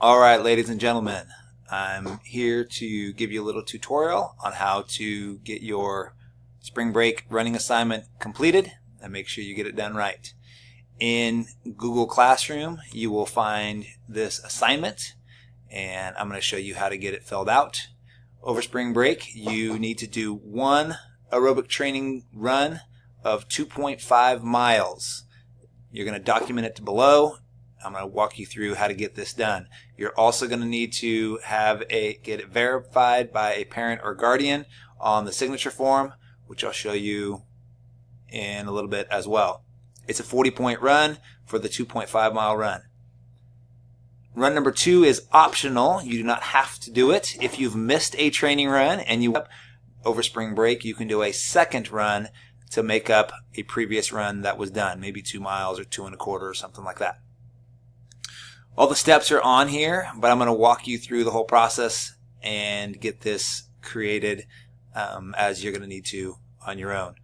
Alright, ladies and gentlemen, I'm here to give you a little tutorial on how to get your spring break running assignment completed and make sure you get it done right. In Google Classroom, you will find this assignment, and I'm going to show you how to get it filled out. Over spring break, you need to do one aerobic training run of 2.5 miles. You're going to document it below. I'm going to walk you through how to get this done. You're also going to need to get it verified by a parent or guardian on the signature form, which I'll show you in a little bit as well. It's a 40-point run for the 2.5 mile run. Run number 2 is optional. You do not have to do it. If you've missed a training run and you over spring break, you can do a second run to make up a previous run that was done, maybe 2 miles or 2.25 or something like that. All the steps are on here, but I'm going to walk you through the whole process and get this created as you're going to need to on your own.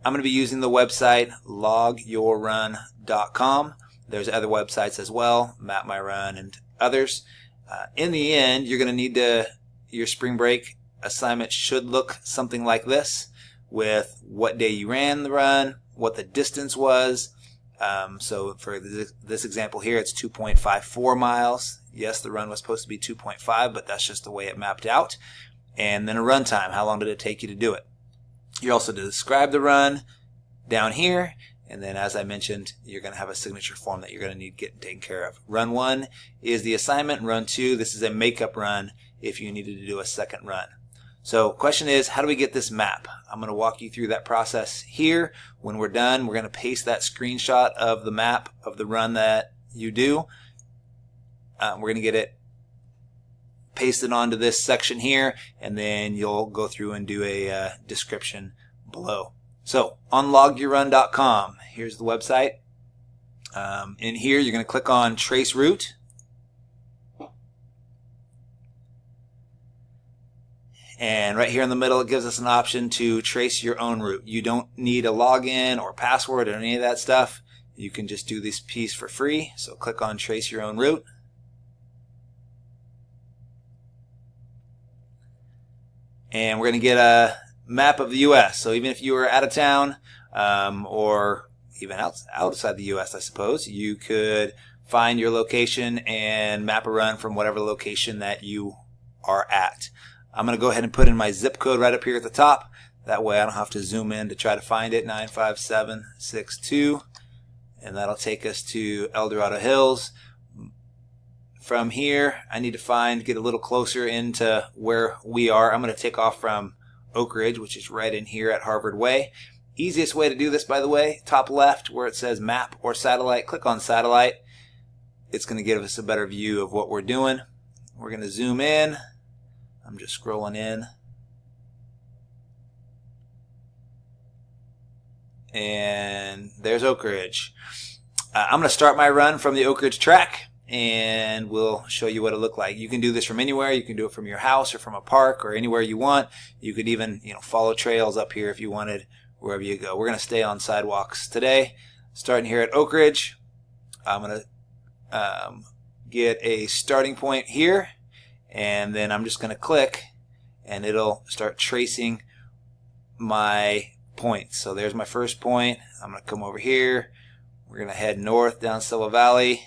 I'm going to be using the website logyourrun.com. There's other websites as well, Map My Run and others. In the end, you're going to need your spring break assignment should look something like this, with what day you ran the run, what the distance was. So for this example here, it's 2.54 miles. Yes, the run was supposed to be 2.5, but that's just the way it mapped out. And then a run time. How long did it take you to do it? You're also to describe the run down here. And then, as I mentioned, you're going to have a signature form that you're going to need getting taken care of. Run 1 is the assignment. Run 2, this is a makeup run if you needed to do a second run. So question is, how do we get this map? I'm going to walk you through that process here. When we're done, we're going to paste that screenshot of the map of the run that you do. We're going to get it pasted onto this section here, and then you'll go through and do a description below. So on logyourrun.com, here's the website. In here, you're going to click on Trace Route. And right here in the middle, it gives us an option to trace your own route. You don't need a login or password or any of that stuff. You can just do this piece for free. So click on Trace Your Own Route. And we're going to get a map of the U.S. So even if you were out of town or even outside the U.S., I suppose, you could find your location and map a run from whatever location that you are at. I'm going to go ahead and put in my zip code right up here at the top. That way I don't have to zoom in to try to find it, 95762. And that'll take us to El Dorado Hills. From here, I need to get a little closer into where we are. I'm going to take off from Oak Ridge, which is right in here at Harvard Way. Easiest way to do this, by the way, top left where it says map or satellite, click on satellite. It's going to give us a better view of what we're doing. We're going to zoom in. I'm just scrolling in. And there's Oak Ridge. I'm going to start my run from the Oak Ridge track, and we'll show you what it looked like. You can do this from anywhere. You can do it from your house or from a park or anywhere you want. You could even follow trails up here if you wanted, wherever you go. We're going to stay on sidewalks today. Starting here at Oak Ridge, I'm going to get a starting point here. And then I'm just going to click, and it'll start tracing my points. So there's my first point. I'm going to come over here. We're going to head north down Silva Valley.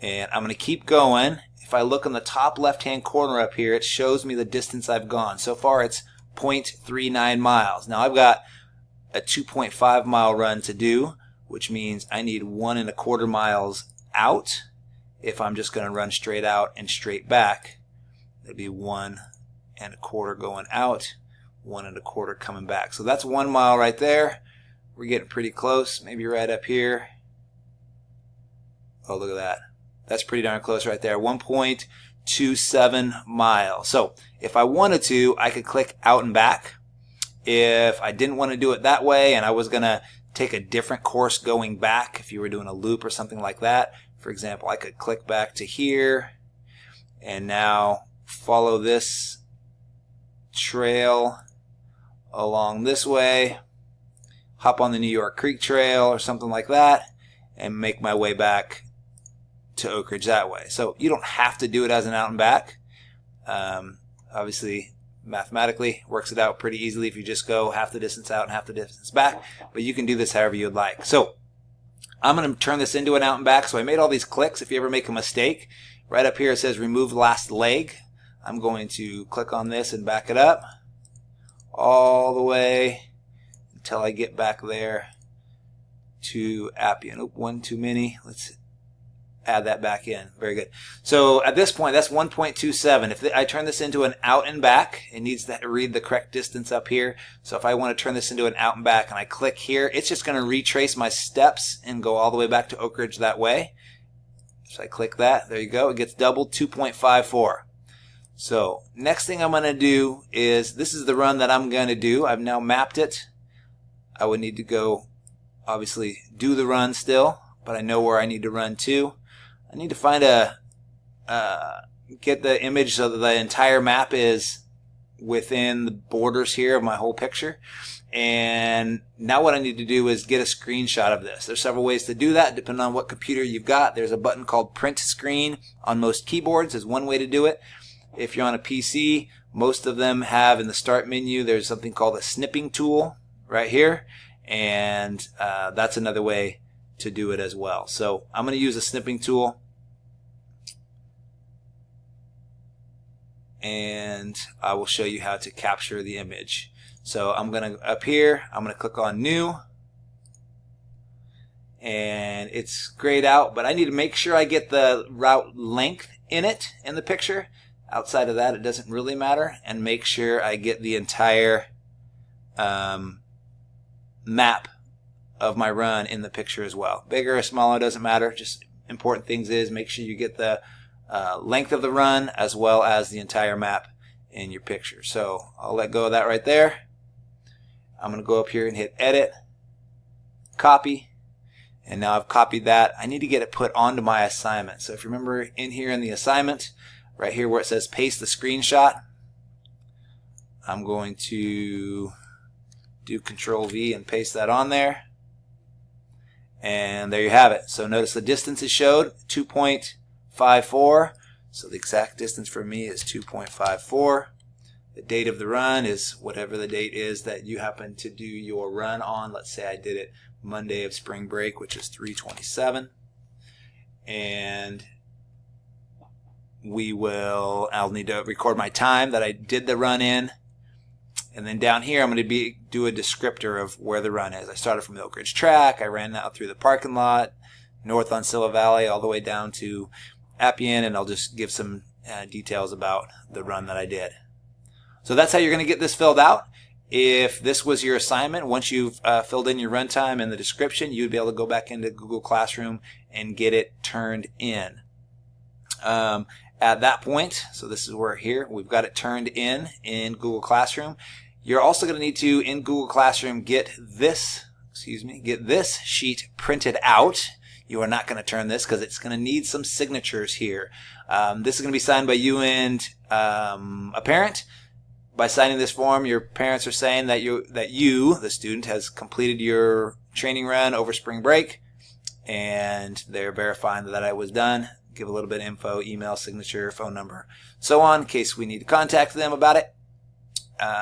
And I'm going to keep going. If I look in the top left-hand corner up here, it shows me the distance I've gone. So far, it's 0.39 miles. Now, I've got a 2.5 mile run to do, which means I need 1.25 miles out. If I'm just going to run straight out and straight back, it'd be 1.25 going out, 1.25 coming back. So that's 1 mile right there. We're getting pretty close, maybe right up here. Oh, look at that. That's pretty darn close right there, 1.27 miles. So if I wanted to, I could click out and back. If I didn't want to do it that way and I was going to take a different course going back, if you were doing a loop or something like that, for example, I could click back to here and now follow this trail along this way, hop on the New York Creek Trail or something like that, and make my way back to Oak Ridge that way. So you don't have to do it as an out and back. Obviously, mathematically works it out pretty easily if you just go half the distance out and half the distance back, but you can do this however you'd like. So I'm going to turn this into an out and back. So I made all these clicks. If you ever make a mistake, right up here it says remove last leg. I'm going to click on this and back it up all the way until I get back there to Appian. Oop, one too many. Let's add that back in. Very good. So at this point, that's 1.27. If I turn this into an out and back, it needs to read the correct distance up here. So if I want to turn this into an out and back and I click here, it's just going to retrace my steps and go all the way back to Oak Ridge that way. So I click that. There you go. It gets doubled, 2.54. So next thing I'm going to do is, this is the run that I'm going to do. I've now mapped it. I would need to go, obviously, do the run still, but I know where I need to run to. I need to find get the image so that the entire map is within the borders here of my whole picture. And now what I need to do is get a screenshot of this. There's several ways to do that depending on what computer you've got. There's a button called print screen on most keyboards is one way to do it. If you're on a PC, most of them have in the start menu, there's something called a snipping tool right here. And that's another way to do it as well. So I'm going to use a snipping tool. And I will show you how to capture the image. So I'm going to, up here, I'm going to click on New. And it's grayed out, but I need to make sure I get the route length in it, in the picture. Outside of that, it doesn't really matter. And make sure I get the entire map of my run in the picture as well. Bigger or smaller, doesn't matter. Just important things is make sure you get the length of the run as well as the entire map in your picture. So I'll let go of that right there. I'm going to go up here and hit edit, copy, and now I've copied that. I need to get it put onto my assignment. So if you remember in here in the assignment, right here where it says paste the screenshot, I'm going to do Control V and paste that on there. And there you have it. So notice the distance is showed, 2.54. So the exact distance for me is 2.54. The date of the run is whatever the date is that you happen to do your run on. Let's say I did it Monday of spring break, which is 3/27. And I'll need to record my time that I did the run in. And then down here, I'm going to do a descriptor of where the run is. I started from the Oak Ridge track. I ran out through the parking lot, north on Scylla Valley, all the way down to Appian, and I'll just give some details about the run that I did. So that's how you're going to get this filled out. If this was your assignment, once you've filled in your run time and the description, you'd be able to go back into Google Classroom and get it turned in. At that point, so this is where here, we've got it turned in Google Classroom. You're also going to need to, in Google Classroom, get this sheet printed out. You are not going to turn this because it's going to need some signatures here. This is going to be signed by you and a parent. By signing this form, your parents are saying that you, the student, has completed your training run over spring break, and they're verifying that it was done. Give a little bit of info, email, signature, phone number, so on, in case we need to contact them about it.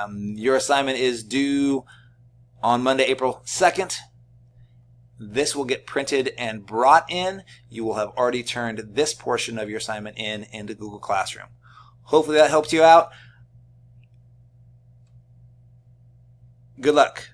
Your assignment is due on Monday, April 2nd. This will get printed and brought in. You will have already turned this portion of your assignment into Google Classroom. Hopefully that helped you out. Good luck.